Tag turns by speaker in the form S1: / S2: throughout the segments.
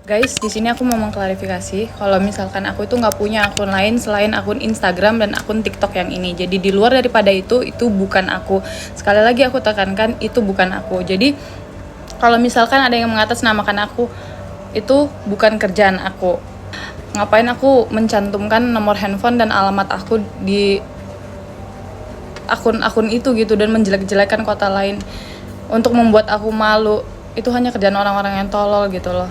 S1: Guys, di sini aku mau mengklarifikasi kalau misalkan aku itu nggak punya akun lain selain akun Instagram dan akun TikTok yang ini. Jadi di luar daripada itu bukan aku. Sekali lagi aku tekankan, itu bukan aku. Jadi kalau misalkan ada yang mengatasnamakan aku, itu bukan kerjaan aku. Ngapain aku mencantumkan nomor handphone dan alamat aku di akun-akun itu gitu, dan menjelek-jelekan kota lain untuk membuat aku malu. Itu hanya kerjaan orang-orang yang tolol gitu loh.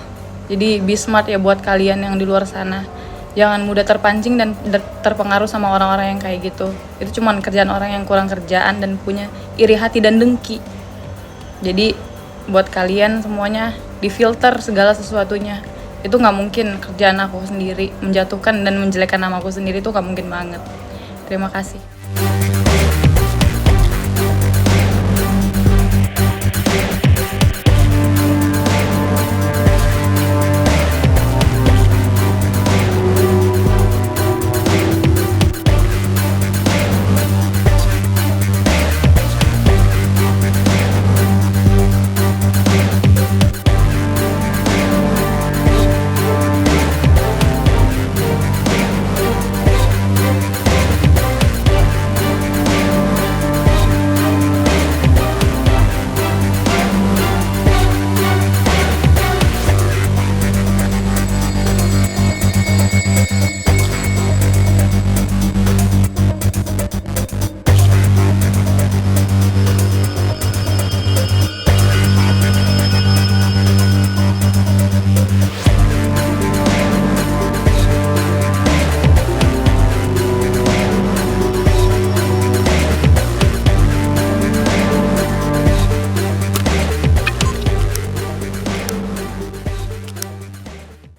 S1: Jadi be smart ya buat kalian yang di luar sana. Jangan mudah terpancing dan terpengaruh sama orang-orang yang kayak gitu. Itu cuma kerjaan orang yang kurang kerjaan dan punya iri hati dan dengki. Jadi buat kalian semuanya, difilter segala sesuatunya. Itu gak mungkin kerjaan aku sendiri. Menjatuhkan dan menjelekkan nama aku sendiri itu gak mungkin banget. Terima kasih.